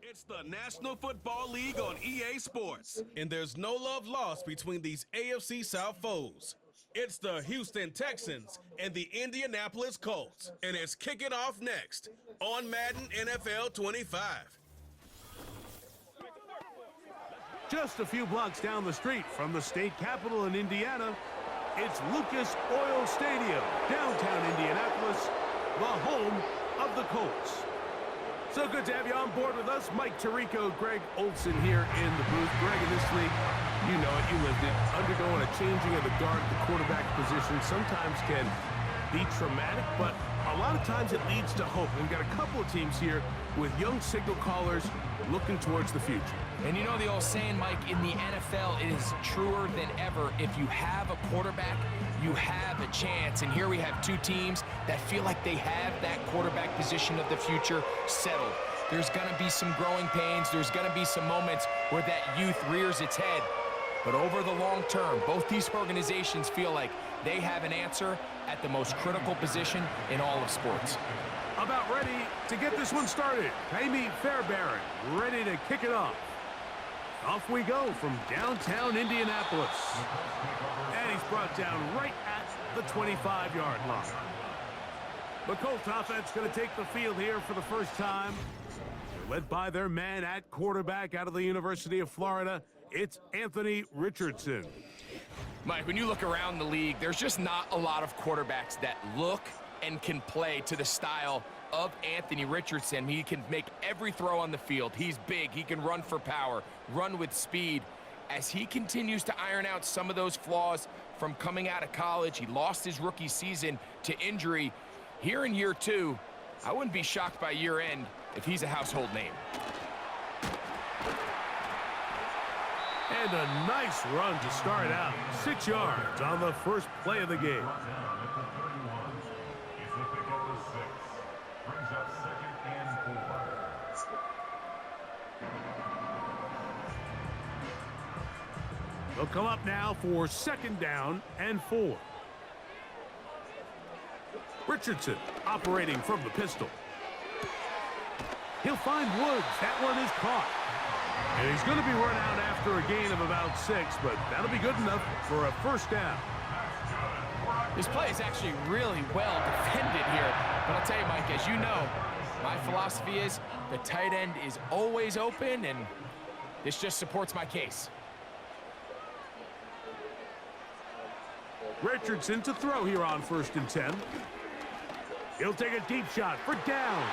It's the National Football League on EA Sports, and there's no love lost between these AFC South foes. It's the Houston Texans and the Indianapolis Colts, and it's kicking off next on Madden NFL 25. Just a few blocks down the street from the state capitol in Indiana, it's Lucas Oil Stadium, downtown Indianapolis, the home of the Colts. So good to have you on board with us. Mike Tirico, Greg Olson here in the booth. Greg, in this league, you know it, you lived it. Undergoing a changing of the guard at the quarterback position sometimes can be traumatic, but a lot of times it leads to hope. We've got a couple of teams here with young signal callers looking towards the future. And you know the old saying, Mike, in the NFL, it is truer than ever. If you have a quarterback, you have a chance. And here we have two teams that feel like they have that quarterback position of the future settled. There's going to be some growing pains. There's going to be some moments where that youth rears its head. But over the long term, both these organizations feel like they have an answer at the most critical position in all of sports. About ready to get this one started. Amy Fairbairn ready to kick it off. Off we go from downtown Indianapolis. And he's brought down right at the 25-yard line. The Colts offense going to take the field here for the first time. They're led by their man at quarterback out of the University of Florida. It's Anthony Richardson. Mike, when you look around the league, there's just not a lot of quarterbacks that look and can play to the style of Anthony Richardson. He can make every throw on the field. He's big. He can run for power, run with speed. As he continues to iron out some of those flaws from coming out of college, he lost his rookie season to injury. Here in year two, I wouldn't be shocked by year end if he's a household name. And a nice run to start out. 6 yards on the first play of the game. They'll come up now for 2nd down and 4. Richardson operating from the pistol. He'll find Woods. That one is caught. And he's going to be run out after a gain of about 6, but that'll be good enough for a 1st down. This play is actually really well defended here. But I'll tell you, Mike, as you know, my philosophy is the tight end is always open, and this just supports my case. Richardson to throw here on 1st and 10. He'll take a deep shot for downs.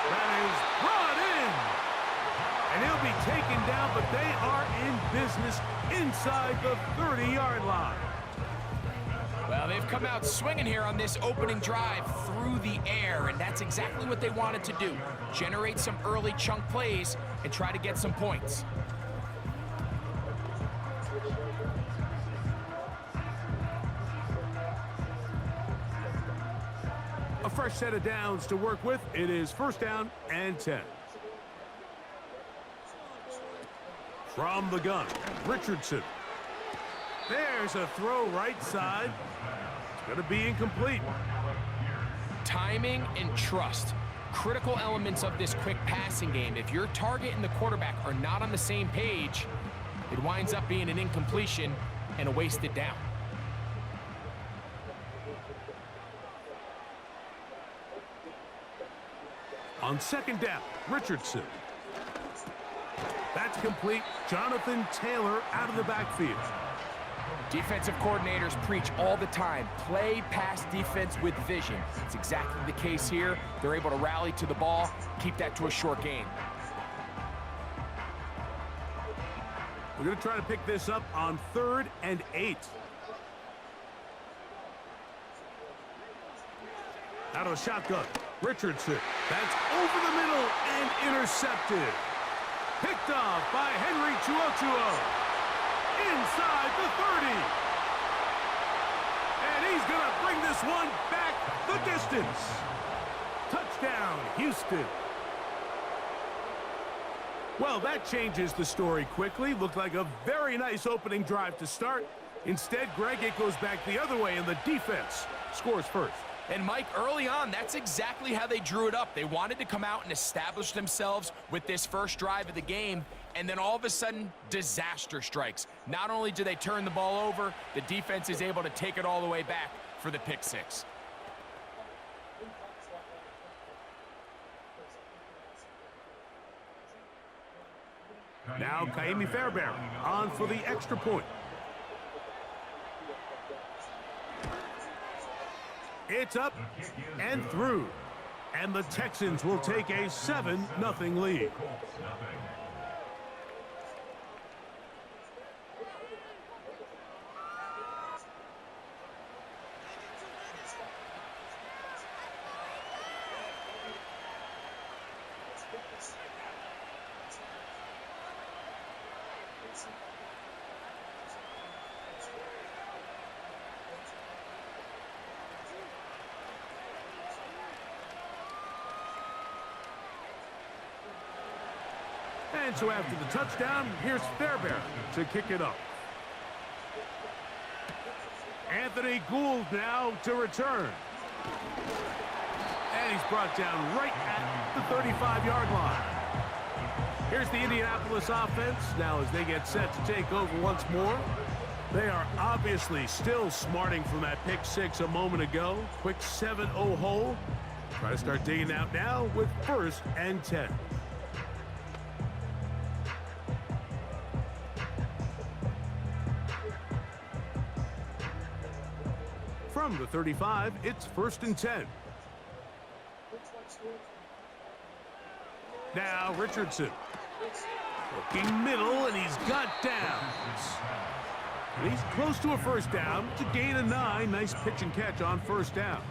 That is brought in. And he'll be taken down, but they are in business inside the 30-yard line. Well, they've come out swinging here on this opening drive through the air, and that's exactly what they wanted to do. Generate some early chunk plays and try to get some points. A fresh set of downs to work with. It is 1st down and 10. From the gun, Richardson. There's a throw right side. It's going to be incomplete. Timing and trust, critical elements of this quick passing game. If your target and the quarterback are not on the same page, it winds up being an incompletion and a wasted down. On 2nd down, Richardson. That's complete. Jonathan Taylor out of the backfield. Defensive coordinators preach all the time, play pass defense with vision. It's exactly the case here. They're able to rally to the ball, keep that to a short gain. We're going to try to pick this up on 3rd and 8. Out of a shotgun, Richardson. That's over the middle and intercepted. Picked off by Henry Chuochuo. Inside the 30. And he's going to bring this one back the distance. Touchdown, Houston. Well, that changes the story quickly. Looked like a very nice opening drive to start. Instead, Greg, it goes back the other way, and the defense scores first. And Mike, early on, that's exactly how they drew it up. They wanted to come out and establish themselves with this first drive of the game, and then all of a sudden, disaster strikes. Not only do they turn the ball over, the defense is able to take it all the way back for the pick six. Now Kaimi Fairbairn on for the extra point. It's up and through. And the Texans will take a 7-0 lead. And so after the touchdown, here's Fairbairn to kick it up. Anthony Gould now to return. And he's brought down right at the 35-yard line. Here's the Indianapolis offense now as they get set to take over once more. They are obviously still smarting from that pick six a moment ago. Quick 7-0 hole. Try to start digging out now with 1st and 10. From the 35, it's 1st and 10. Now Richardson. Looking middle, and he's got downs. And he's close to a first down to gain a 9. Nice pitch and catch on first down.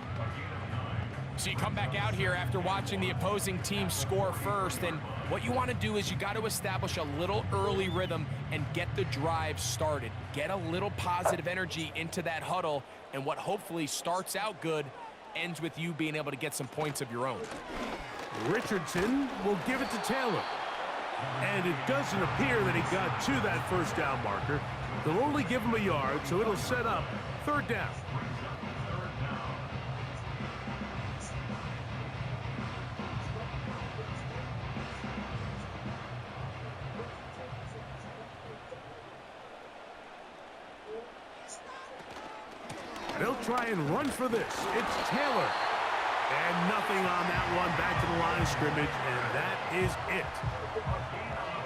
So you come back out here after watching the opposing team score first, and what you want to do is you got to establish a little early rhythm and get the drive started. Get a little positive energy into that huddle, and what hopefully starts out good ends with you being able to get some points of your own. Richardson will give it to Taylor. And it doesn't appear that he got to that first down marker. They'll only give him a yard, so it'll set up 3rd down. They'll try and run for this. It's Taylor. And nothing on that one. Back to the line of scrimmage, and that is it.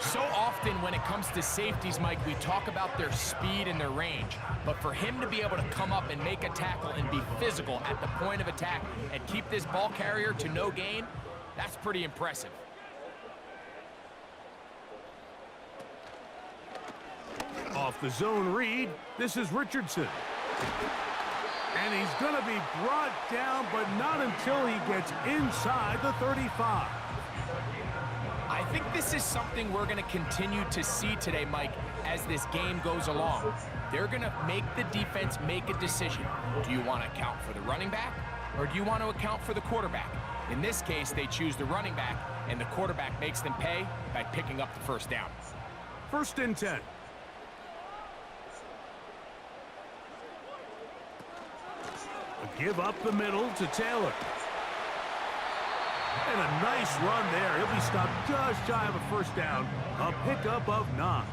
So often when it comes to safeties, Mike, we talk about their speed and their range. But for him to be able to come up and make a tackle and be physical at the point of attack and keep this ball carrier to no gain, that's pretty impressive. Off the zone read, this is Richardson. And he's going to be brought down, but not until he gets inside the 35. I think this is something we're going to continue to see today, Mike, as this game goes along. They're going to make the defense make a decision. Do you want to account for the running back, or do you want to account for the quarterback? In this case, they choose the running back, and the quarterback makes them pay by picking up the first down. 1st and 10. Give up the middle to Taylor. And a nice run there. He'll be stopped just shy of a first down. A pickup of 9.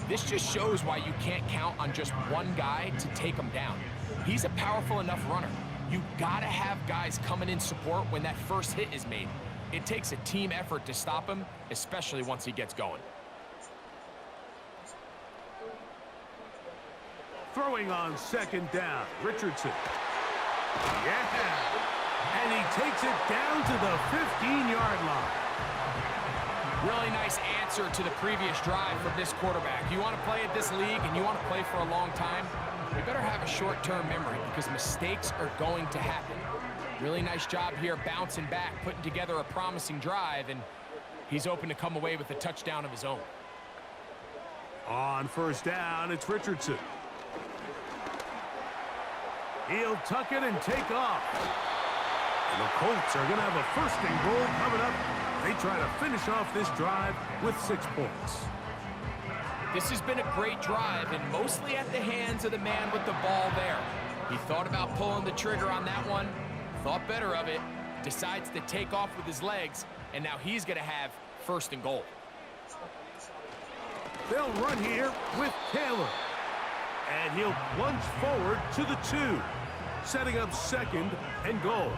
This just shows why you can't count on just one guy to take him down. He's a powerful enough runner. You gotta have guys coming in support when that first hit is made. It takes a team effort to stop him, especially once he gets going. Throwing on 2nd down, Richardson. Yeah! And he takes it down to the 15-yard line. Really nice answer to the previous drive from this quarterback. You want to play at this league and you want to play for a long time, you better have a short-term memory because mistakes are going to happen. Really nice job here bouncing back, putting together a promising drive, and he's open to come away with a touchdown of his own. On first down, it's Richardson. He'll tuck it and take off. And the Colts are going to have a 1st and goal coming up. They try to finish off this drive with 6 points. This has been a great drive, and mostly at the hands of the man with the ball there. He thought about pulling the trigger on that one, thought better of it, decides to take off with his legs, and now he's going to have first and goal. They'll run here with Taylor. And he'll plunge forward to the 2, setting up second and goal.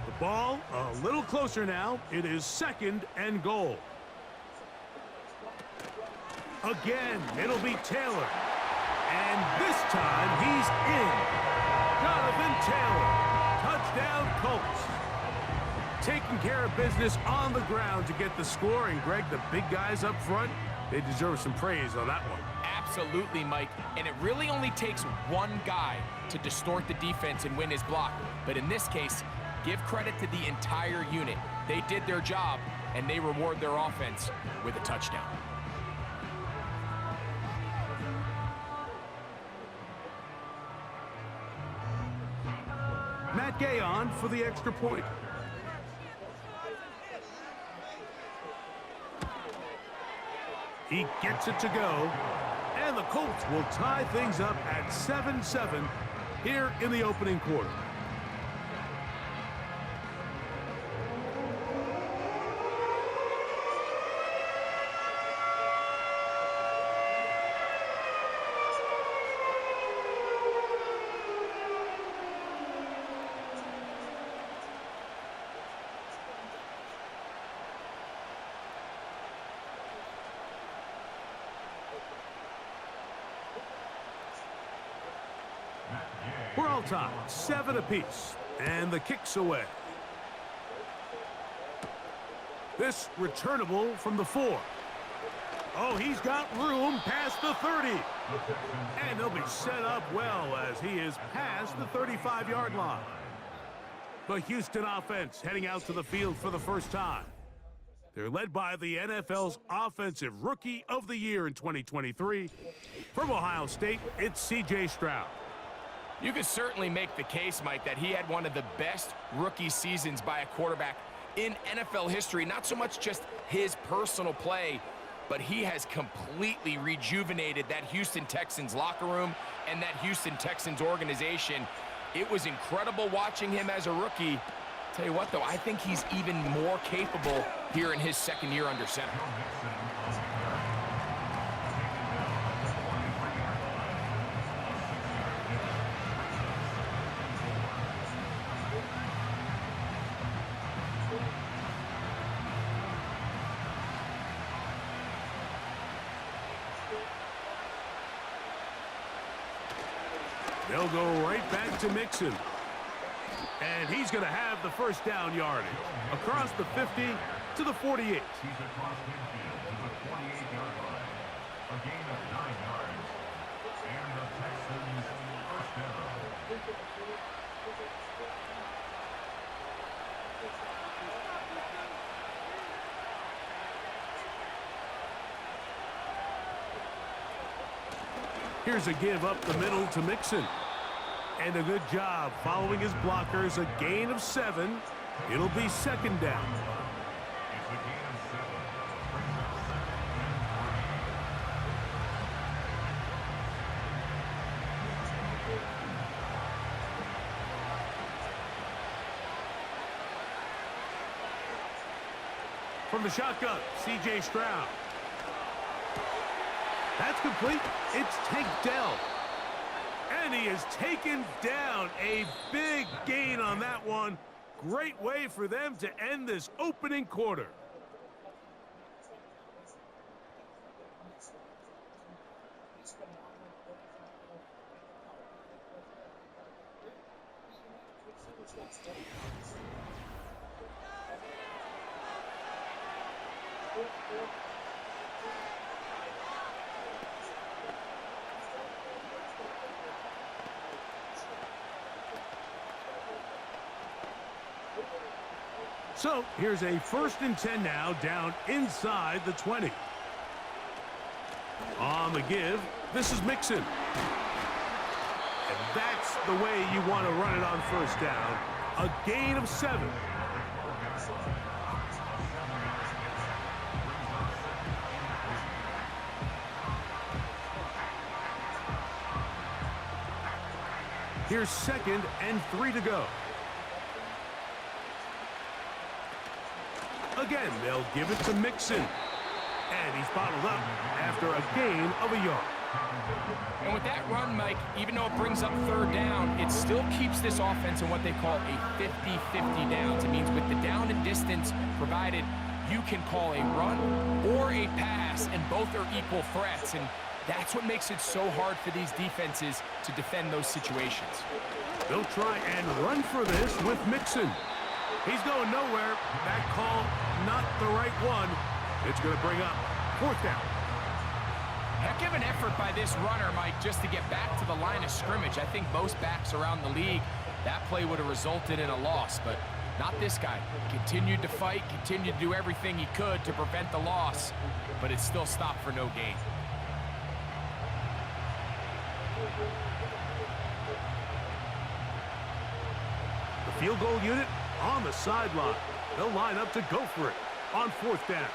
The ball a little closer now. It is second and goal. Again, it'll be Taylor. And this time he's in. Jonathan Taylor. Touchdown, Colts. Taking care of business on the ground to get the score. And, Greg, the big guys up front, they deserve some praise on that one. Absolutely, Mike. And it really only takes one guy to distort the defense and win his block. But in this case, give credit to the entire unit. They did their job, and they reward their offense with a touchdown. Matt Gay on for the extra point. He gets it to go. And the Colts will tie things up at 7-7 here in the opening quarter. We're all tied, 7 apiece, and the kick's away. This returnable from the 4. Oh, he's got room past the 30. And he'll be set up well as he is past the 35-yard line. The Houston offense heading out to the field for the first time. They're led by the NFL's Offensive Rookie of the Year in 2023. From Ohio State, it's C.J. Stroud. You could certainly make the case, Mike, that he had one of the best rookie seasons by a quarterback in NFL history. Not so much just his personal play, but he has completely rejuvenated that Houston Texans locker room and that Houston Texans organization. It was incredible watching him as a rookie. Tell you what, though, I think he's even more capable here in his second year under center. They'll go right back to Mixon. And he's going to have the first down yardage. Across the 50 to the 48. He's across midfield to the 48-yard line. A gain of 9 yards. And the Texans first down. Here's a give up the middle to Mixon. And a good job following his blockers. A gain of 7. It'll be second down. It's a gain of 7. From the shotgun, C.J. Stroud. That's complete. It's Tank Dell. And he is taken down. A big gain on that one. Great way for them to end this opening quarter. So here's a 1st and 10 now, down inside the 20. On the give, this is Mixon. And that's the way you want to run it on first down. A gain of 7. Here's 2nd and 3 to go. Again, they'll give it to Mixon. And he's bottled up after a gain of a yard. And with that run, Mike, even though it brings up 3rd down, it still keeps this offense in what they call a 50-50 downs. It means with the down and distance provided, you can call a run or a pass, and both are equal threats. And that's what makes it so hard for these defenses to defend those situations. They'll try and run for this with Mixon. He's going nowhere. That call, not the right one. It's going to bring up 4th down. Heck of an effort by this runner, Mike, just to get back to the line of scrimmage. I think most backs around the league, that play would have resulted in a loss, but not this guy. Continued to fight, continued to do everything he could to prevent the loss, but it still stopped for no gain. The field goal unit on the sideline. They'll line up to go for it on 4th down.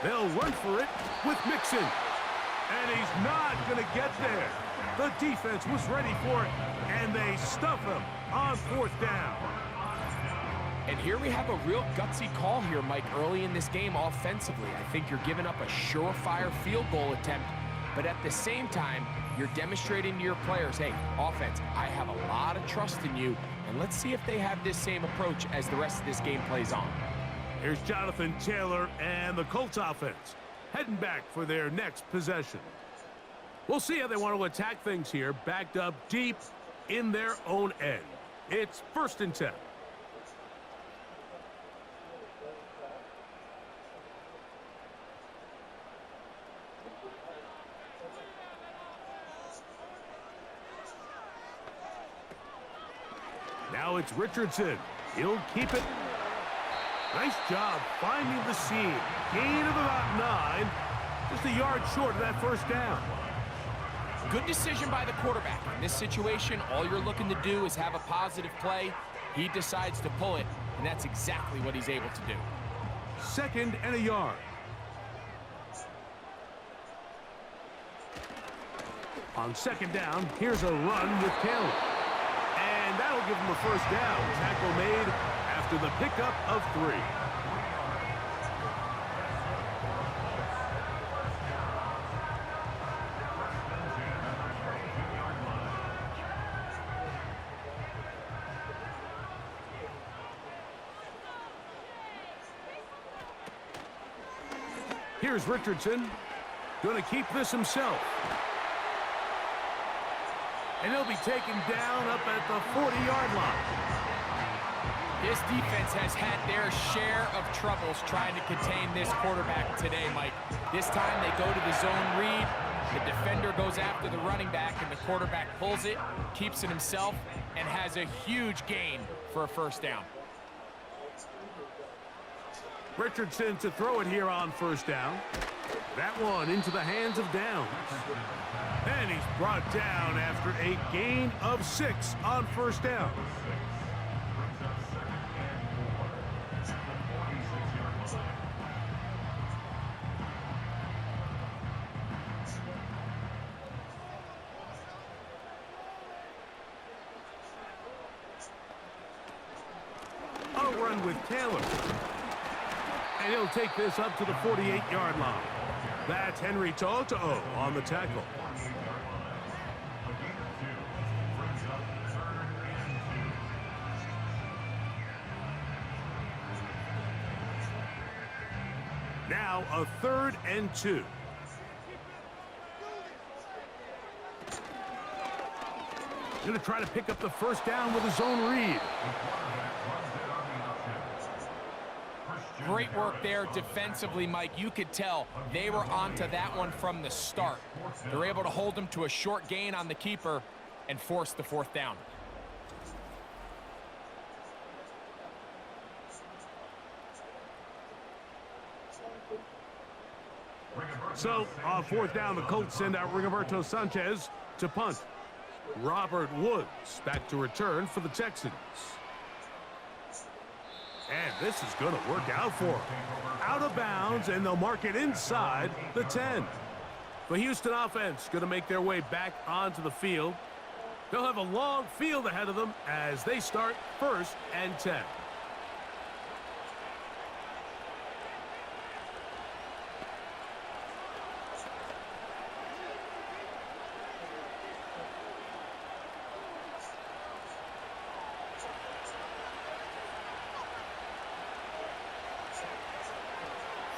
They'll run for it with Mixon. And he's not going to get there. The defense was ready for it, and they stuff him on 4th down. And here we have a real gutsy call here, Mike, early in this game offensively. I think you're giving up a surefire field goal attempt, but at the same time, you're demonstrating to your players, hey, offense, I have a lot of trust in you, and let's see if they have this same approach as the rest of this game plays on. Here's Jonathan Taylor and the Colts offense heading back for their next possession. We'll see how they want to attack things here, backed up deep in their own end. It's 1st and 10. Now it's Richardson. He'll keep it. Nice job finding the seam. Gain of about 9. Just a yard short of that 1st down. Good decision by the quarterback. In this situation, all you're looking to do is have a positive play. He decides to pull it, and that's exactly what he's able to do. 2nd and a yard. On 2nd down, here's a run with Taylor. And that'll give him a 1st down. Tackle made after the pickup of 3. Here's Richardson. Going to keep this himself. And he'll be taken down up at the 40-yard line. This defense has had their share of troubles trying to contain this quarterback today, Mike. This time they go to the zone read. The defender goes after the running back, and the quarterback pulls it, keeps it himself, and has a huge gain for a 1st down. Richardson to throw it here on 1st down. That one into the hands of Downs. And he's brought down after a gain of 6 on 1st down. A run with Taylor. And he'll take this up to the 48-yard line. That's Henry Toto on the tackle. Now a 3rd and 2. Going to try to pick up the 1st down with his own read. Great work there defensively, Mike. You could tell they were onto that one from the start. They're able to hold him to a short gain on the keeper and force the 4th down. So, on 4th down, the Colts send out Rigoberto Sanchez to punt. Robert Woods back to return for the Texans. And this is going to work out for him. Out of bounds, and they'll mark it inside the 10. The Houston offense going to make their way back onto the field. They'll have a long field ahead of them as they start 1st and 10.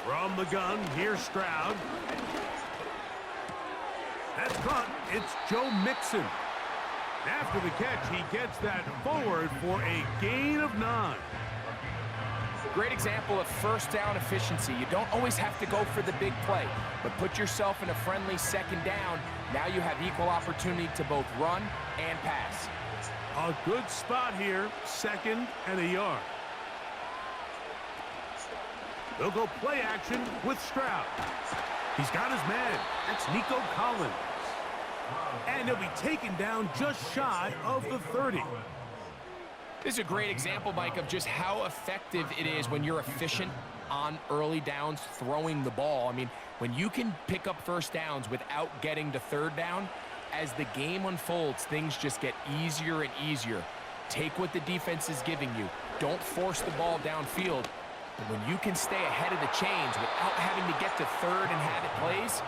From the gun, here's Stroud. That's caught. It's Joe Mixon. After the catch, he gets that forward for a gain of 9. Great example of first down efficiency. You don't always have to go for the big play, but put yourself in a friendly 2nd down. Now you have equal opportunity to both run and pass. A good spot here, 2nd and a yard. They'll go play action with Stroud. He's got his man. That's Nico Collins. And he'll be taken down just shy of the 30. This is a great example, Mike, of just how effective it is when you're efficient on early downs throwing the ball. I mean, when you can pick up first downs without getting to 3rd down, as the game unfolds, things just get easier and easier. Take what the defense is giving you. Don't force the ball downfield. But when you can stay ahead of the chains without having to get to 3rd and have it plays,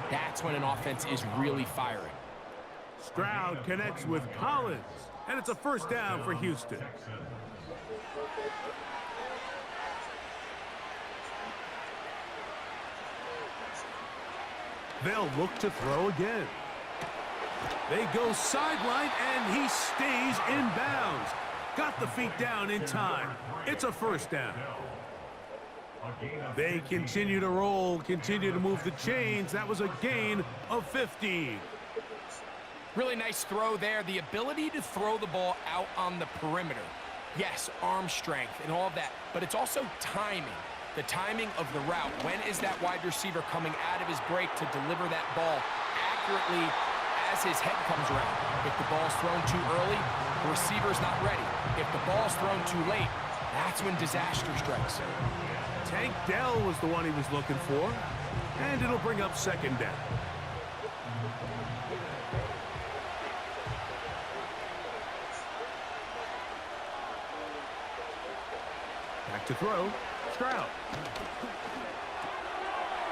that's when an offense is really firing. Stroud connects with Collins, and it's a 1st down for Houston. They'll look to throw again. They go sideline, and he stays in bounds. Got the feet down in time. It's a 1st down. They continue to roll, continue to move the chains. That was a gain of 15. Really nice throw there. The ability to throw the ball out on the perimeter. Yes, arm strength and all of that, but it's also timing. The timing of the route. When is that wide receiver coming out of his break to deliver that ball accurately as his head comes around? If the ball's thrown too early, the receiver's not ready. If the ball's thrown too late, that's when disaster strikes. Tank Dell was the one he was looking for, and it'll bring up 2nd down. Back to throw, Stroud.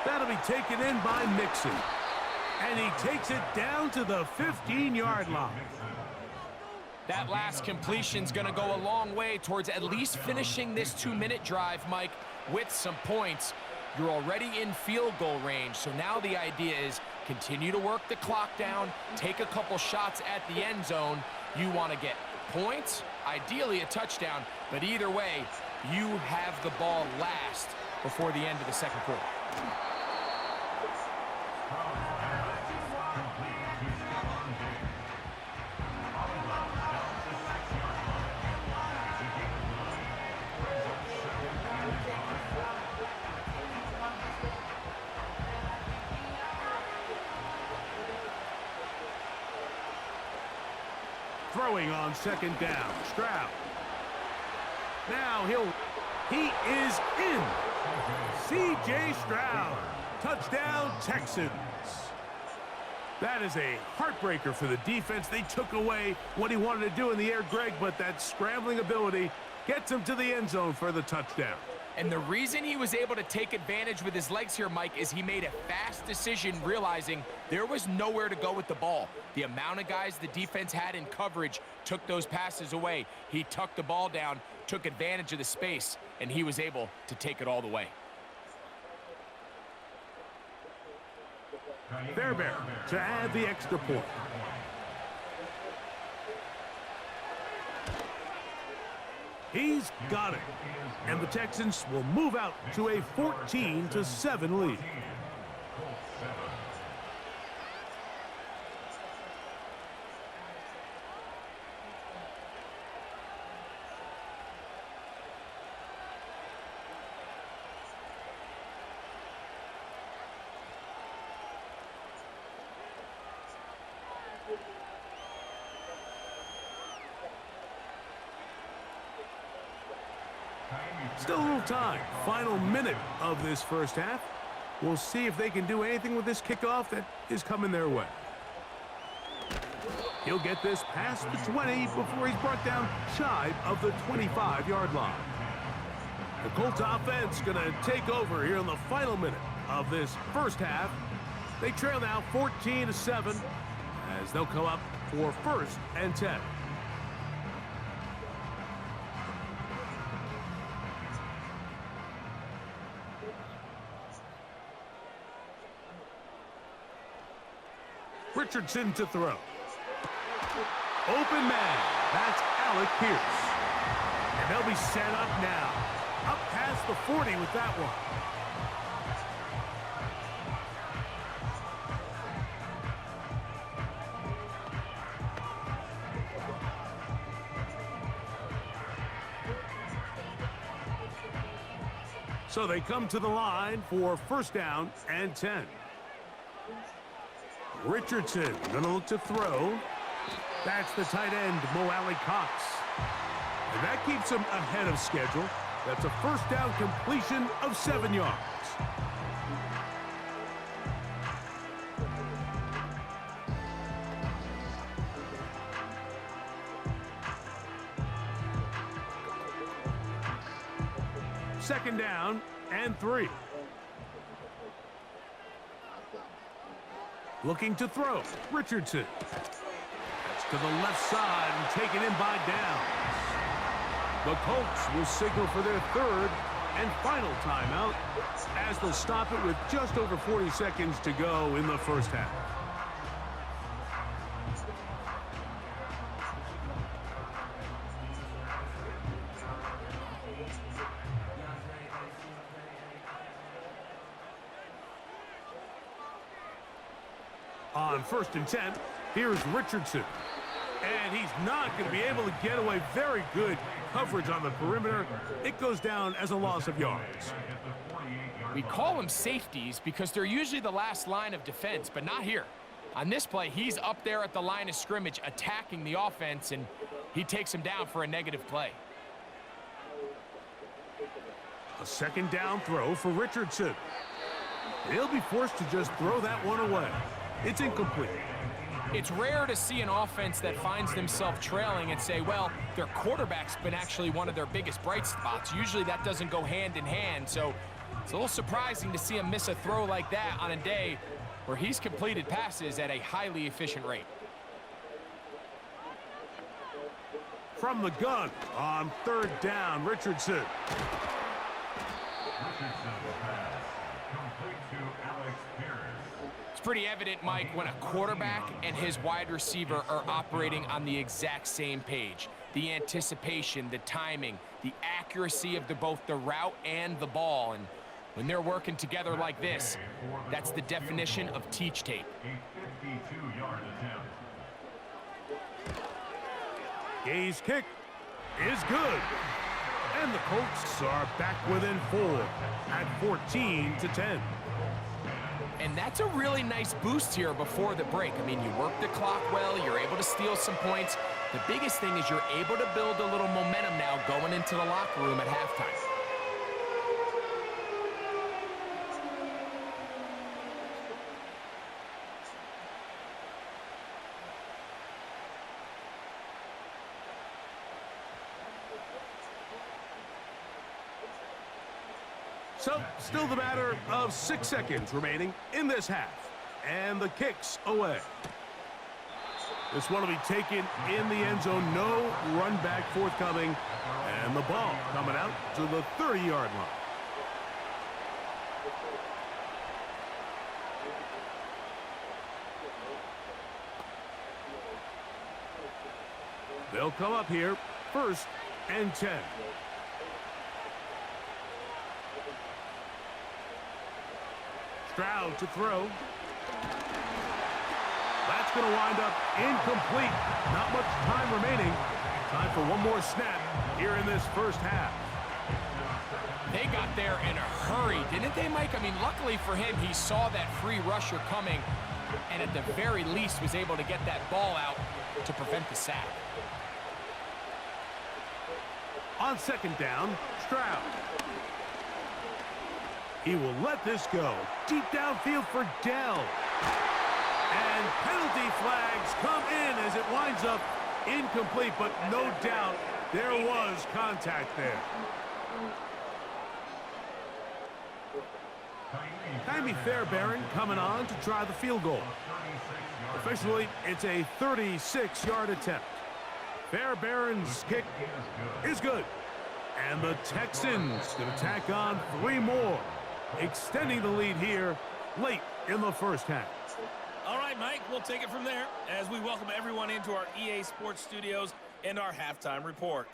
That'll be taken in by Mixon, and he takes it down to the 15-yard line. That last completion's going to go a long way towards at least finishing this 2-minute drive, Mike, with some points. You're already in field goal range, so now the idea is continue to work the clock down, take a couple shots at the end zone. You want to get points, ideally a touchdown, but either way, you have the ball last before the end of the 2nd quarter. Throwing on 2nd down, Stroud. Now he is in. C.J. Stroud, touchdown Texans. That is a heartbreaker for the defense. They took away what he wanted to do in the air, Greg, but that scrambling ability gets him to the end zone for the touchdown. And the reason he was able to take advantage with his legs here, Mike, is he made a fast decision realizing there was nowhere to go with the ball. The amount of guys the defense had in coverage took those passes away. He tucked the ball down, took advantage of the space, and he was able to take it all the way. Fairbairn to add the extra point. He's got it. And the Texans will move out to a 14-7 lead. Still a little time. Final minute of this 1st half. We'll see if they can do anything with this kickoff that is coming their way. He'll get this past the 20 before he's brought down shy of the 25-yard line. The Colts offense going to take over here in the final minute of this first half. They trail now 14-7 as they'll come up for 1st and 10. Richardson to throw. Open man. That's Alec Pierce. And they'll be set up now. Up past the 40 with that one. So they come to the line for 1st down and 10. Richardson going to look to throw. That's the tight end, Mo Alley Cox. And that keeps him ahead of schedule. That's a 1st down completion of 7 yards. Second down and 3. Looking to throw. Richardson. That's to the left side and taken in by Downs. The Colts will signal for their 3rd and final timeout as they'll stop it with just over 40 seconds to go in the first half. On 1st and 10, here's Richardson. And he's not going to be able to get away. Very good coverage on the perimeter. It goes down as a loss of yards. We call them safeties because they're usually the last line of defense, but not here. On this play, he's up there at the line of scrimmage attacking the offense, and he takes him down for a negative play. A 2nd down throw for Richardson. He'll be forced to just throw that one away. It's incomplete. It's rare to see an offense that finds themselves trailing and say, well, their quarterback's been actually one of their biggest bright spots. Usually that doesn't go hand in hand, so it's a little surprising to see him miss a throw like that on a day where he's completed passes at a highly efficient rate. From the gun on 3rd down, Richardson. It's pretty evident, Mike, when a quarterback and his wide receiver are operating on the exact same page. The anticipation, the timing, the accuracy of both the route and the ball. And when they're working together like this, that's the definition of teach tape. A 52-yard attempt. Gay's kick is good. And the Colts are back within 4 at 14-10. And that's a really nice boost here before the break. I mean, you work the clock well, you're able to steal some points. The biggest thing is you're able to build a little momentum now going into the locker room at halftime. So, still the matter of 6 seconds remaining in this half. And the kick's away. This one will be taken in the end zone. No run back forthcoming. And the ball coming out to the 30-yard line. They'll come up here, 1st and 10. Stroud to throw. That's going to wind up incomplete. Not much time remaining. Time for one more snap here in this first half. They got there in a hurry, didn't they, Mike? I mean, luckily for him, he saw that free rusher coming and at the very least was able to get that ball out to prevent the sack. On 2nd down, Stroud. He will let this go. Deep downfield for Dell. And penalty flags come in as it winds up incomplete, but no doubt there was contact there. Jaime Fairbairn coming on to try the field goal. Officially, it's a 36-yard attempt. Fairbairn's kick is good. And the Texans going to tack on 3 more, extending the lead here late in the first half. All right, Mike, we'll take it from there as we welcome everyone into our EA Sports studios and our halftime report.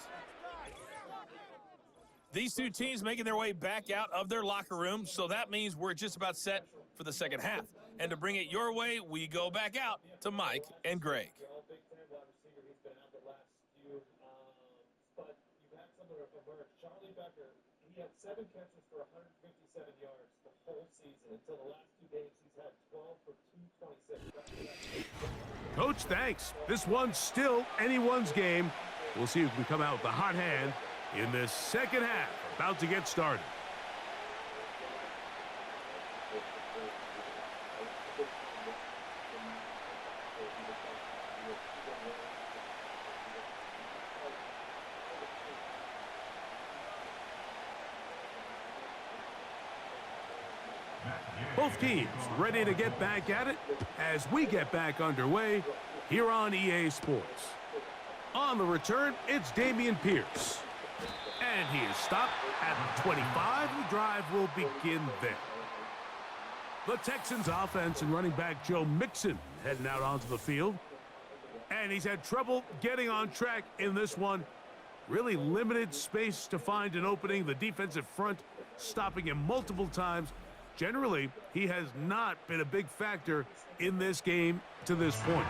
These two teams making their way back out of their locker room, so that means we're just about set for the second half. And to bring it your way, we go back out to Mike and Greg. Charlie Becker, he had 7 catches for 157 yards the whole season. Until the last 2 games, he's had 12 for 226. Coach, thanks. This one's still anyone's game. We'll see who can come out with the hot hand in this second half. About to get started. Both teams ready to get back at it as we get back underway here on EA Sports. On the return, it's Dameon Pierce. And he is stopped at the 25. The drive will begin there. The Texans offense and running back Joe Mixon heading out onto the field. And he's had trouble getting on track in this one. Really limited space to find an opening. The defensive front stopping him multiple times. Generally, he has not been a big factor in this game to this point.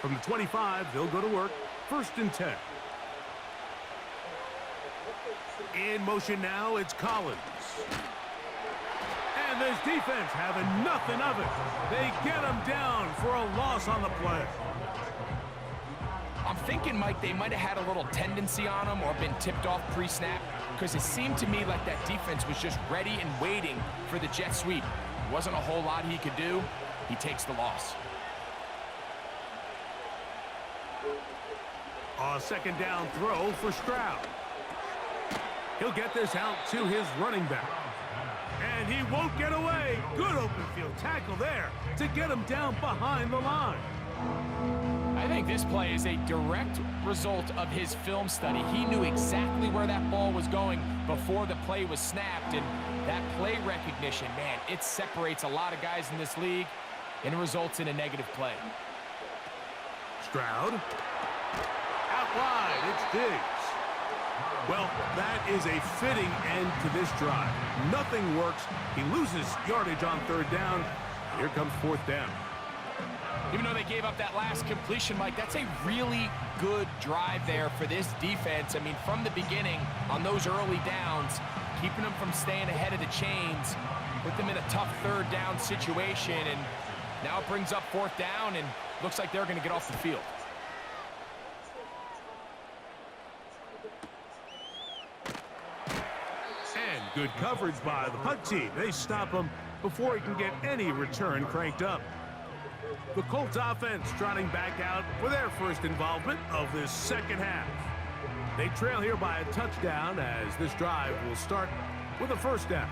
From the 25, they'll go to work. 1st and 10. In motion now, it's Collins. And this defense having nothing of it. They get him down for a loss on the play. I'm thinking, Mike, they might have had a little tendency on him or been tipped off pre-snap, because it seemed to me like that defense was just ready and waiting for the jet sweep. Wasn't a whole lot he could do. He takes the loss. A 2nd down throw for Stroud. He'll get this out to his running back. And he won't get away. Good open field tackle there to get him down behind the line. I think this play is a direct result of his film study. He knew exactly where that ball was going before the play was snapped, and that play recognition, man, it separates a lot of guys in this league and results in a negative play. Stroud. Out wide, it's Diggs. Well, that is a fitting end to this drive. Nothing works. He loses yardage on 3rd down. Here comes 4th down. Even though they gave up that last completion, Mike, that's a really good drive there for this defense. I mean, from the beginning, on those early downs, keeping them from staying ahead of the chains, put them in a tough 3rd down situation, and now it brings up 4th down, and looks like they're going to get off the field. Good coverage by the punt team. They stop him before he can get any return cranked up. The Colts offense trotting back out for their first involvement of this second half. They trail here by a touchdown as this drive will start with a 1st down.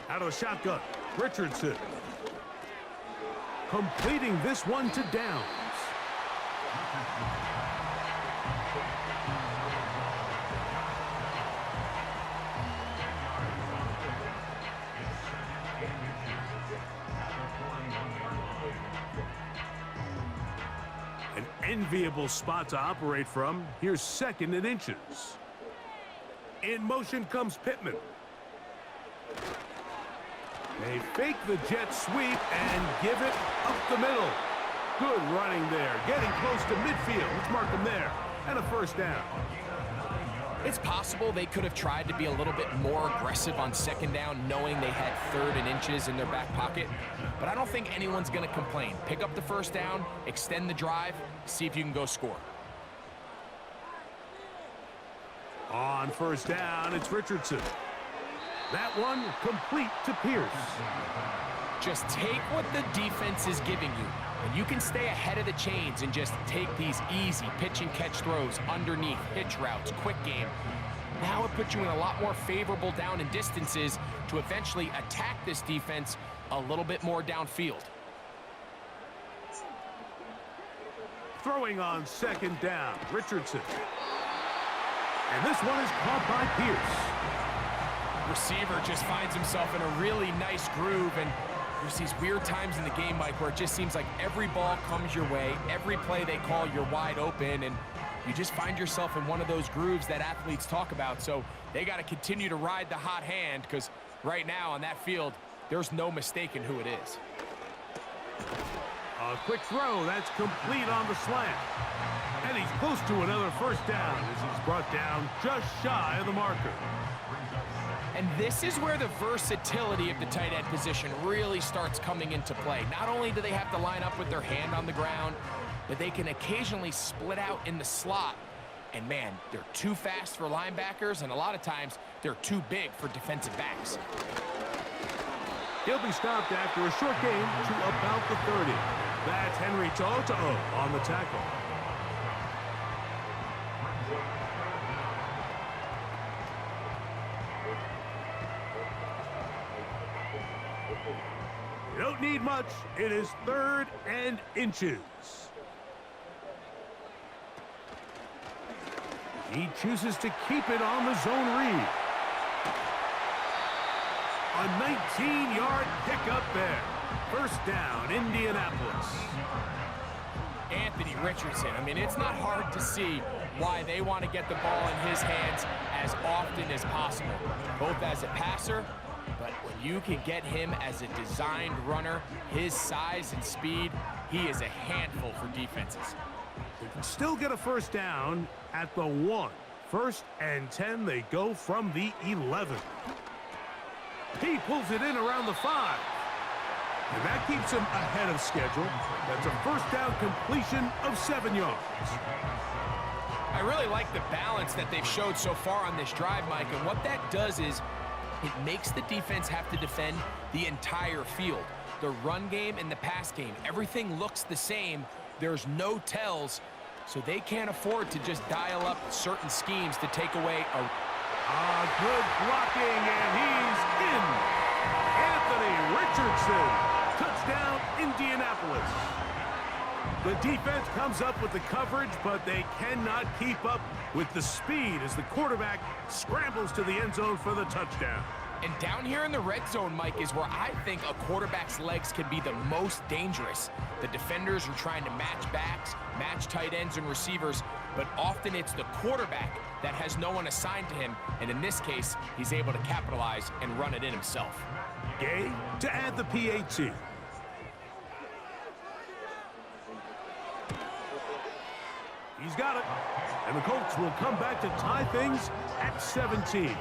Out of the shotgun, Richardson. Completing this one to Downs. An enviable spot to operate from. Here's 2nd and inches. In motion comes Pittman. They fake the jet sweep and give it up the middle. Good running there, getting close to midfield. Let's mark him there. And a first down. It's possible they could have tried to be a little bit more aggressive on second down, knowing they had 3rd and inches in their back pocket. But I don't think anyone's going to complain. Pick up the first down, extend the drive, see if you can go score. On first down, it's Richardson. That one complete to Pierce. Just take what the defense is giving you. And you can stay ahead of the chains and just take these easy pitch and catch throws underneath, hitch routes, quick game. Now it puts you in a lot more favorable down and distances to eventually attack this defense a little bit more downfield. Throwing on second down, Richardson. And this one is caught by Pierce. Receiver just finds himself in a really nice groove, and there's these weird times in the game, Mike, where it just seems like every ball comes your way, every play they call, you're wide open, and you just find yourself in one of those grooves that athletes talk about. So they got to continue to ride the hot hand, because right now on that field, there's no mistaking who it is. A quick throw, that's complete on the slant. And he's close to another first down as he's brought down just shy of the marker. And this is where the versatility of the tight end position really starts coming into play. Not only do they have to line up with their hand on the ground, but they can occasionally split out in the slot. And man, they're too fast for linebackers, and a lot of times they're too big for defensive backs. He'll be stopped after a short gain to about the 30. That's Henry To'o on the tackle. You don't need much. It is 3rd and inches. He chooses to keep it on the zone read. A 19-yard pickup there. First down, Indianapolis. Anthony Richardson, I mean, it's not hard to see why they want to get the ball in his hands as often as possible, both as a passer, but when you can get him as a designed runner, his size and speed, he is a handful for defenses. They can still get a first down at the 1. 1st and 10, they go from the 11. He pulls it in around the 5. And that keeps him ahead of schedule. That's a first down completion of 7 yards. I really like the balance that they've showed so far on this drive, Mike, and what that does is it makes the defense have to defend the entire field. The run game and the pass game, everything looks the same. There's no tells, so they can't afford to just dial up certain schemes to take away a... Good blocking, and he's in. Anthony Richardson. Touchdown, Indianapolis. The defense comes up with the coverage, but they cannot keep up with the speed as the quarterback scrambles to the end zone for the touchdown. And down here in the red zone, Mike, is where I think a quarterback's legs can be the most dangerous. The defenders are trying to match backs, match tight ends and receivers, but often it's the quarterback that has no one assigned to him, and in this case, he's able to capitalize and run it in himself. Gay to add the PAT. He's got it. And the Colts will come back to tie things at 17.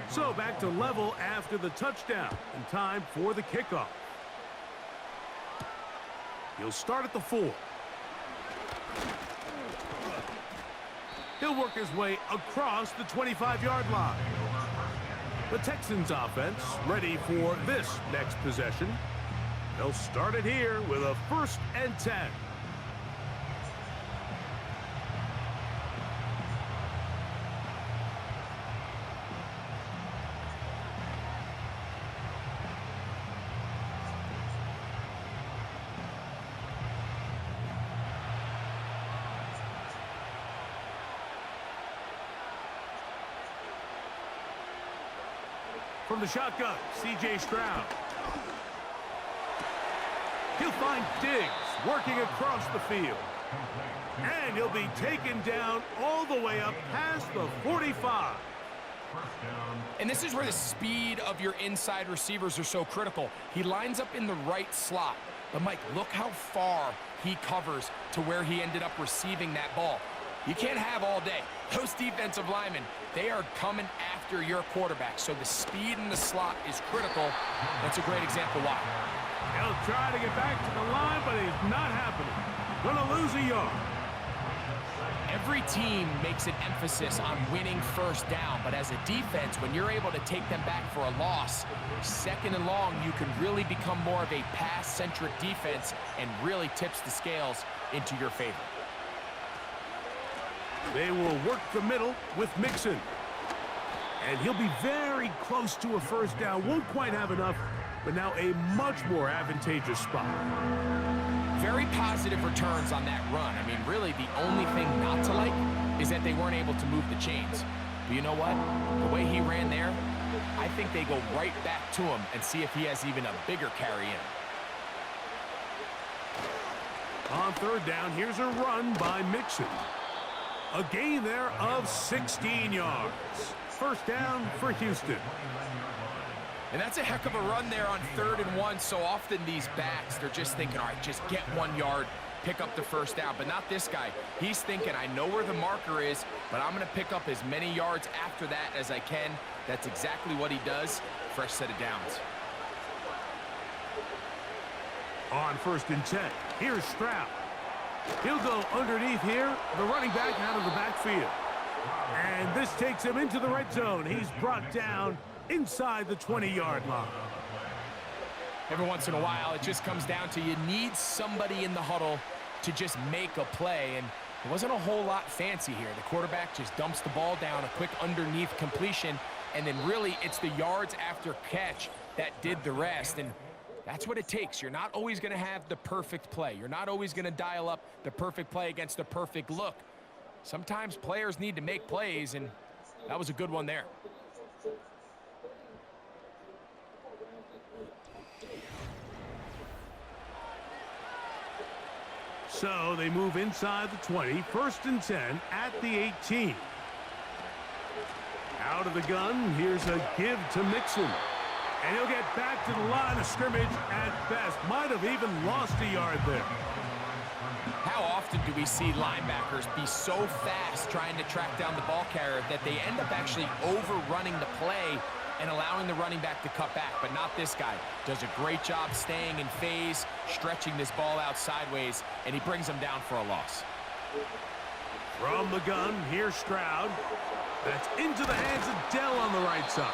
So back to level after the touchdown, and time for the kickoff. He'll start at the 4. He'll work his way across the 25-yard line. The Texans offense ready for this next possession. They'll start it here with a 1st and 10. From the shotgun, C.J. Stroud. He'll find Diggs working across the field. And he'll be taken down all the way up past the 45. And this is where the speed of your inside receivers are so critical. He lines up in the right slot. But, Mike, look how far he covers to where he ended up receiving that ball. You can't have all day. Those defensive linemen, they are coming after your quarterback. So the speed in the slot is critical. That's a great example why. He'll try to get back to the line, but it's not happening. Gonna lose a yard. Every team makes an emphasis on winning first down, but as a defense, when you're able to take them back for a loss, second and long, you can really become more of a pass-centric defense and really tips the scales into your favor. They will work the middle with Mixon. And he'll be very close to a first down. Won't quite have enough, but now a much more advantageous spot. Very positive returns on that run. I mean, really, the only thing not to like is that they weren't able to move the chains. But you know what? The way he ran there, I think they go right back to him and see if he has even a bigger carry in. On third down, here's a run by Mixon. A gain there of 16 yards. First down for Houston. And that's a heck of a run there on 3rd and 1. So often these backs, they're just thinking, all right, just get 1 yard, pick up the first down. But not this guy. He's thinking, I know where the marker is, but I'm going to pick up as many yards after that as I can. That's exactly what he does. Fresh set of downs. On 1st and 10, here's Stroud. He'll go underneath here, the running back out of the backfield. And this takes him into the red zone. He's brought down inside the 20-yard line. Every once in a while, it just comes down to you need somebody in the huddle to just make a play. And it wasn't a whole lot fancy here. The quarterback just dumps the ball down, a quick underneath completion, and then really it's the yards after catch that did the rest. And that's what it takes. You're not always going to have the perfect play. You're not always going to dial up the perfect play against the perfect look. Sometimes players need to make plays, and that was a good one there. So they move inside the 20, 1st and 10 at the 18. Out of the gun, here's a give to Mixon. And he'll get back to the line of scrimmage at best. Might have even lost a yard there. How often do we see linebackers be so fast trying to track down the ball carrier that they end up actually overrunning the play and allowing the running back to cut back? But not this guy. Does a great job staying in phase, stretching this ball out sideways, and he brings him down for a loss. From the gun, here's Stroud. That's into the hands of Dell on the right side.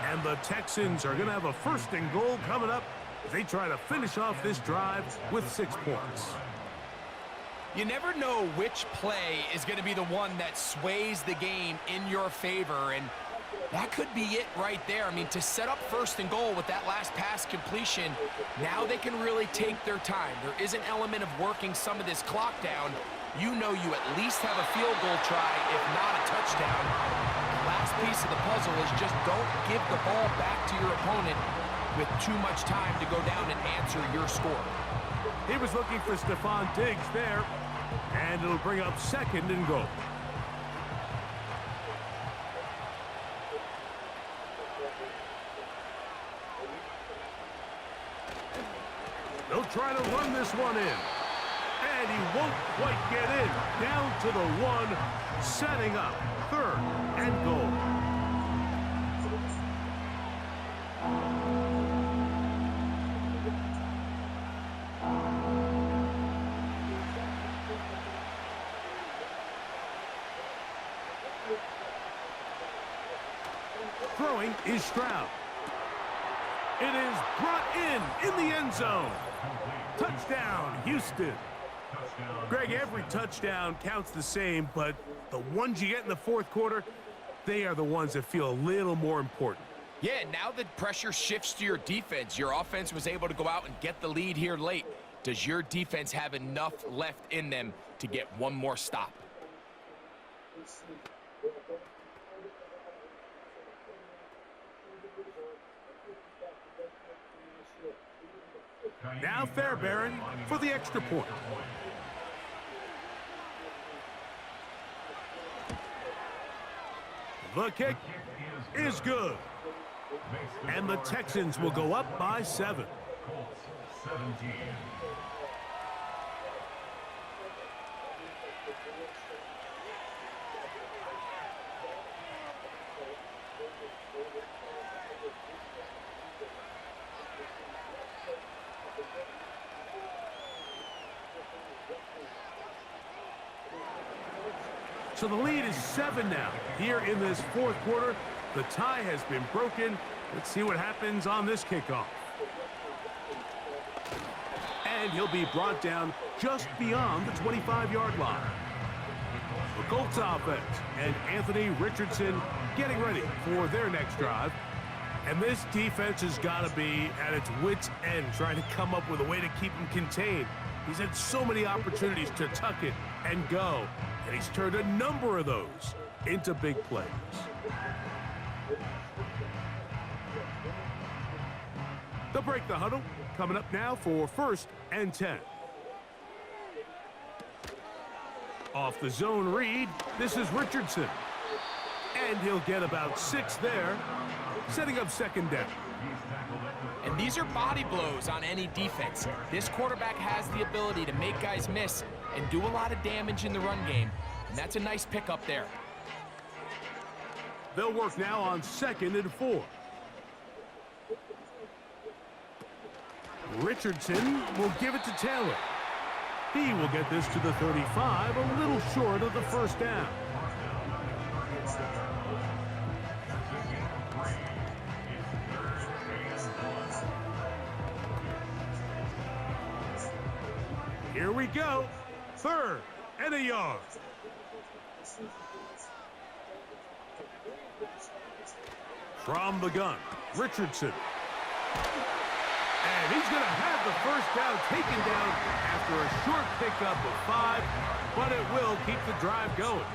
And the Texans are going to have a 1st and goal coming up as they try to finish off this drive with 6 points. You never know which play is going to be the one that sways the game in your favor, and that could be it right there. I mean, to set up 1st and goal with that last pass completion, now they can really take their time. There is an element of working some of this clock down. You know you at least have a field goal try, if not a touchdown. The last piece of the puzzle is just don't give the ball back to your opponent with too much time to go down and answer your score. He was looking for Stephon Diggs there, and it'll bring up 2nd and goal. They'll try to run this one in. And he won't quite get in. Down to the 1, setting up 3rd and goal. Throwing is Stroud. It is brought in the end zone. Touchdown, Houston. Greg, every touchdown counts the same, but the ones you get in the 4th quarter, they are the ones that feel a little more important. Yeah, now the pressure shifts to your defense. Your offense was able to go out and get the lead here late. Does your defense have enough left in them to get one more stop? Now Fairbairn for the extra point. The kick is good. And the Texans will go up by 7. Colts 17. So the lead is 7 now. Here in this fourth quarter, the tie has been broken. Let's see what happens on this kickoff. And he'll be brought down just beyond the 25-yard line. The Colts offense and Anthony Richardson getting ready for their next drive. And this defense has got to be at its wits' end, trying to come up with a way to keep him contained. He's had so many opportunities to tuck it and go, and he's turned a number of those into big plays. They'll break the huddle. Coming up now for 1st and 10. Off the zone read, this is Richardson. And he'll get about 6 there, setting up 2nd down. And these are body blows on any defense. This quarterback has the ability to make guys miss and do a lot of damage in the run game. And that's a nice pickup there. They'll work now on 2nd and 4. Richardson will give it to Taylor. He will get this to the 35, a little short of the 1st down. Here we go. 3rd and a yard. From the gun, Richardson. And he's going to have the 1st down taken down after a short pickup of 5, but it will keep the drive going.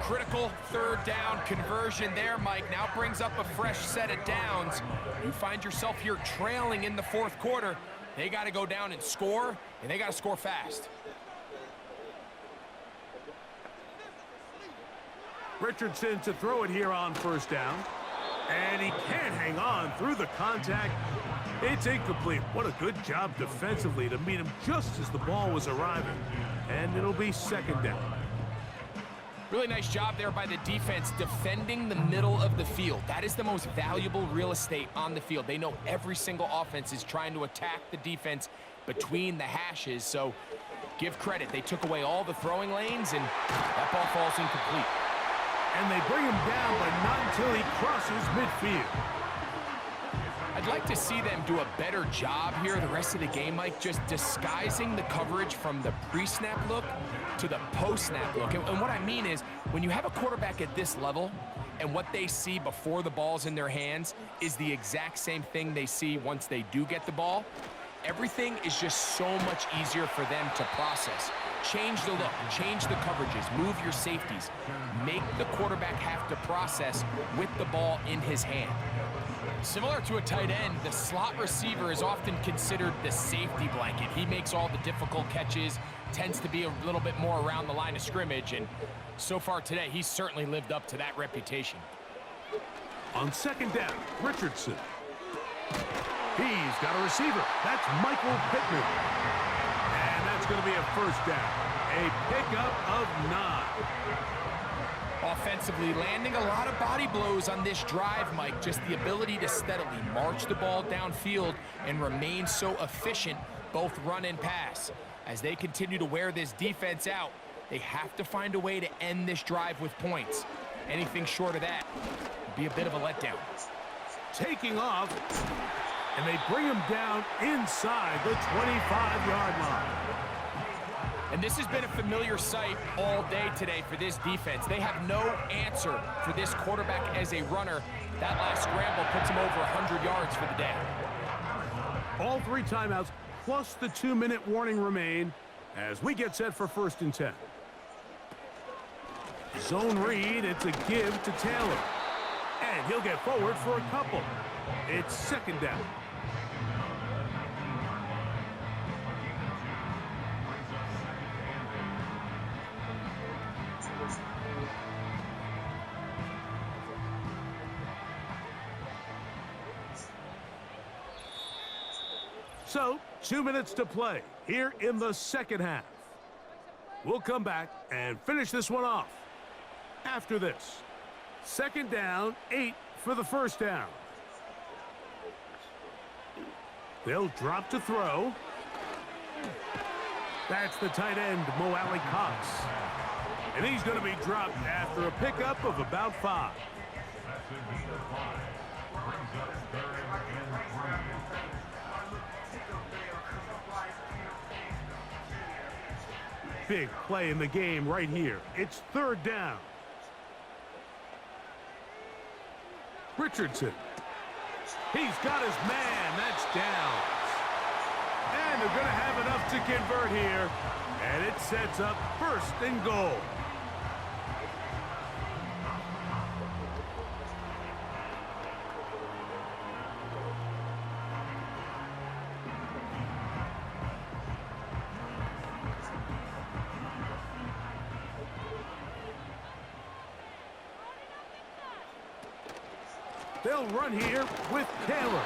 Critical 3rd down conversion there, Mike. Now brings up a fresh set of downs. You find yourself here trailing in the 4th quarter. They got to go down and score, and they got to score fast. Richardson to throw it here on 1st down. And he can't hang on through the contact. It's incomplete. What a good job defensively to meet him just as the ball was arriving. And it'll be 2nd down. Really nice job there by the defense defending the middle of the field. That is the most valuable real estate on the field. They know every single offense is trying to attack the defense between the hashes. So give credit. They took away all the throwing lanes, and that ball falls incomplete. And they bring him down, but not until he crosses midfield. I'd like to see them do a better job here the rest of the game, Mike, just disguising the coverage from the pre-snap look to the post-snap look. And what I mean is, when you have a quarterback at this level and what they see before the ball's in their hands is the exact same thing they see once they do get the ball, everything is just so much easier for them to process. Change the look, change the coverages, move your safeties. Make the quarterback have to process with the ball in his hand. Similar to a tight end, the slot receiver is often considered the safety blanket. He makes all the difficult catches, tends to be a little bit more around the line of scrimmage, and so far today, he's certainly lived up to that reputation. On 2nd down, Richardson. He's got a receiver. That's Michael Pittman. And that's going to be a 1st down. A pickup of 9. Offensively, landing a lot of body blows on this drive, Mike. Just the ability to steadily march the ball downfield and remain so efficient, both run and pass. As they continue to wear this defense out, they have to find a way to end this drive with points. Anything short of that would be a bit of a letdown. Taking off, and they bring him down inside the 25-yard line. And this has been a familiar sight all day today for this defense. They have no answer for this quarterback as a runner. That last scramble puts him over 100 yards for the day. All 3 timeouts plus the 2-minute warning remain as we get set for 1st and 10. Zone read, it's a give to Taylor. And he'll get forward for a couple. It's 2nd down. So, 2 minutes to play here in the second half. We'll come back and finish this one off after this. Second down, 8 for the first down. They'll drop to throw. That's the tight end, Mo Alley Cox. And he's going to be dropped after a pickup of about 5. That's a gain of 5. Brings up 3rd and 3. Big play in the game right here. It's 3rd down. Richardson. He's got his man. That's down. And they're going to have enough to convert here. And it sets up 1st and goal. They'll run here with Taylor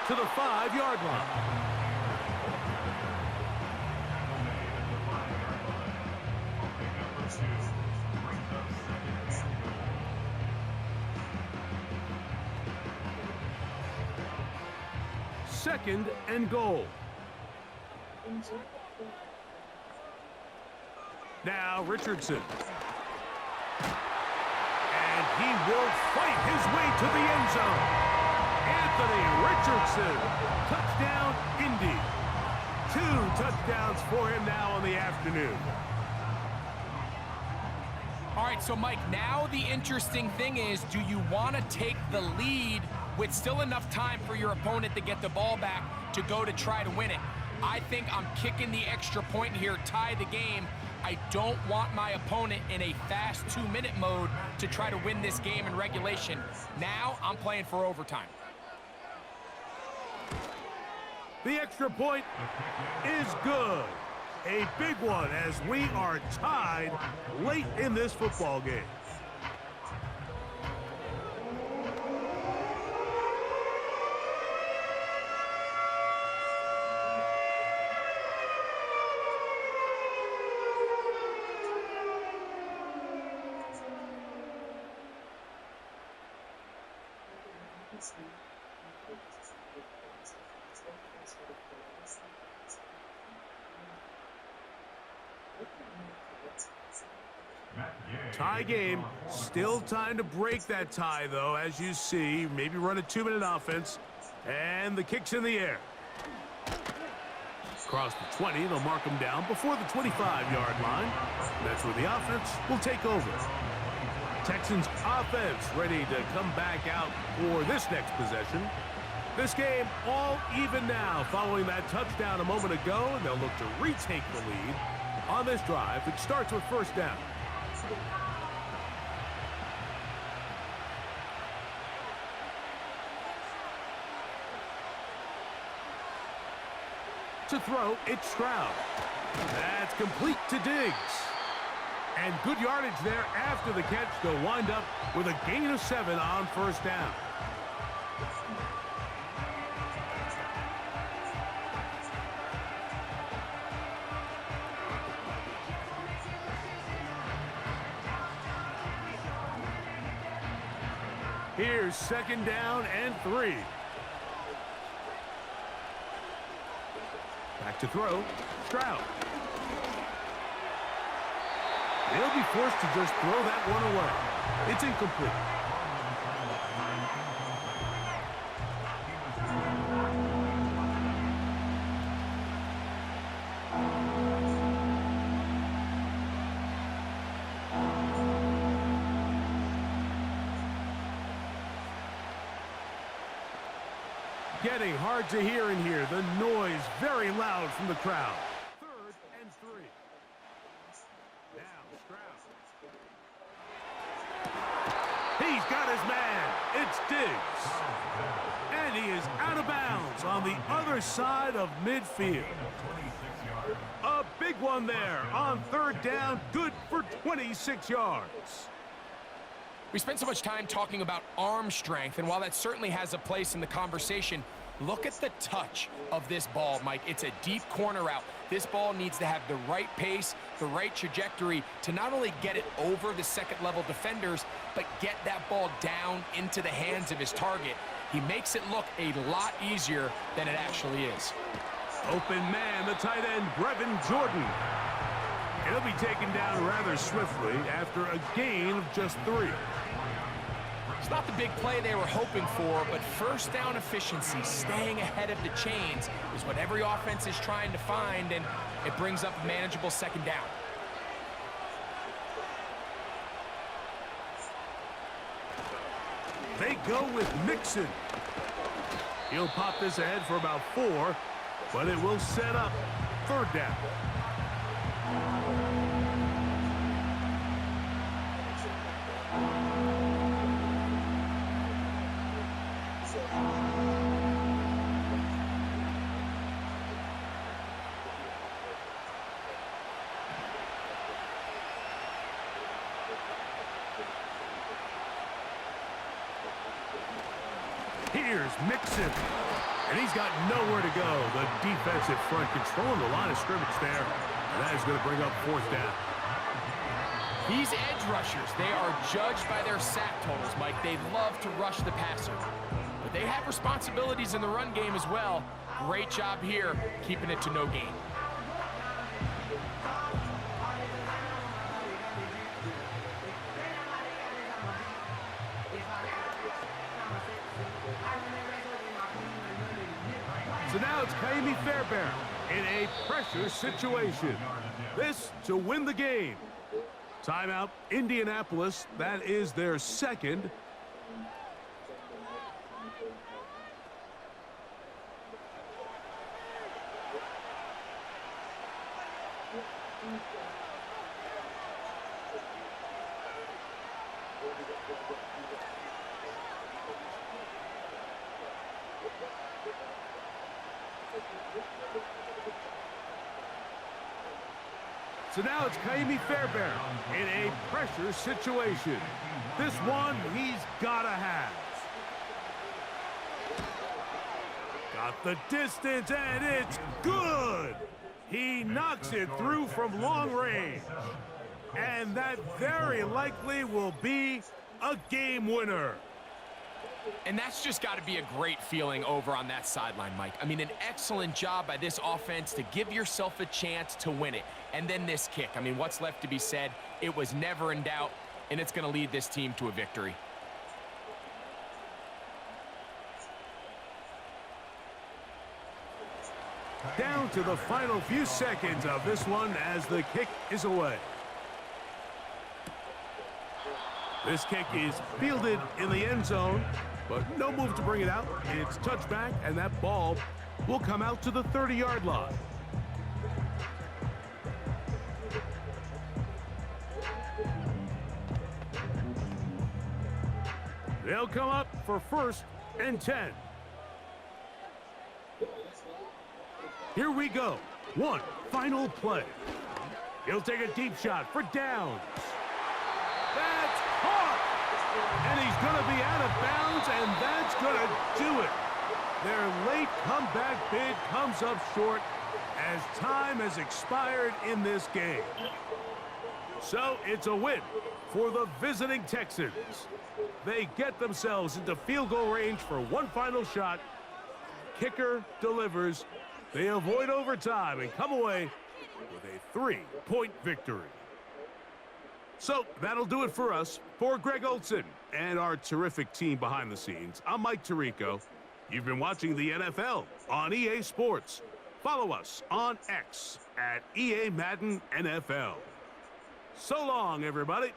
to the 5-yard line. Second and goal. Now Richardson. And he will fight his way to the end zone. Anthony Richardson. Touchdown, Indy. 2 touchdowns for him now on the afternoon. All right, so Mike, now the interesting thing is, do you want to take the lead with still enough time for your opponent to get the ball back to go to try to win it? I think I'm kicking the extra point here, tie the game. I don't want my opponent in a fast 2-minute mode to try to win this game in regulation. Now I'm playing for overtime. The extra point is good. A big one as we are tied late in this football game. Tie game. Still time to break that tie, though, as you see. Maybe run a 2-minute offense. And the kick's in the air. Across the 20, they'll mark him down before the 25-yard line. That's where the offense will take over. Texans offense ready to come back out for this next possession. This game all even now following that touchdown a moment ago, and they'll look to retake the lead on this drive. It starts with 1st down. To throw, it's Stroud. That's complete to Diggs. And good yardage there after the catch to wind up with a gain of 7 on 1st down. Here's 2nd down and 3. Back to throw, Stroud. They'll be forced to just throw that one away. It's incomplete. Getting hard to hear in here. The noise very loud from the crowd. 3rd and 3. Now Stroud. He's got his man. It's Diggs. And he is out of bounds on the other side of midfield. A big one there on 3rd down. Good for 26 yards. We spent so much time talking about arm strength, and while that certainly has a place in the conversation, Look at the touch of this ball, Mike. It's a deep corner route. This ball needs to have the right pace, the right trajectory to not only get it over the second-level defenders, but get that ball down into the hands of his target. He makes it look a lot easier than it actually is. Open man, the tight end, Brevin Jordan. He'll be taken down rather swiftly after a gain of just 3. It's not the big play they were hoping for, but first down efficiency, staying ahead of the chains, is what every offense is trying to find, and it brings up a manageable second down. They go with Mixon. He'll pop this ahead for about 4, but it will set up 3rd down. Here's Mixon, and he's got nowhere to go. The defensive front controlling the line of scrimmage there, and that is going to bring up 4th down. These edge rushers, they are judged by their sack totals, Mike. They love to rush the passer, but they have responsibilities in the run game as well. Great job here, keeping it to no gain. So now it's Kaimi Fairbairn in a pressure situation. This to win the game. Timeout, Indianapolis. That is their 2nd. So now it's Kaimi Fairbairn in a pressure situation. This one he's gotta have. Got the distance, and it's good. He knocks it through from long range. And that very likely will be a game winner. And that's just got to be a great feeling over on that sideline, Mike. I mean, an excellent job by this offense to give yourself a chance to win it. And then this kick. I mean, what's left to be said? It was never in doubt, and it's going to lead this team to a victory. Down to the final few seconds of this one as the kick is away. This kick is fielded in the end zone, but no move to bring it out. It's touchback, and that ball will come out to the 30-yard line. They'll come up for 1st and 10. Here we go. One final play. He'll take a deep shot for downs. That's caught! And he's going to be out of bounds, and that's going to do it. Their late comeback bid comes up short as time has expired in this game. So it's a win for the visiting Texans. They get themselves into field goal range for one final shot. Kicker delivers. They avoid overtime and come away with a 3-point victory. So that'll do it for us. For Greg Olson and our terrific team behind the scenes, I'm Mike Tirico. You've been watching the NFL on EA Sports. Follow us on X at EA Madden NFL. So long, everybody.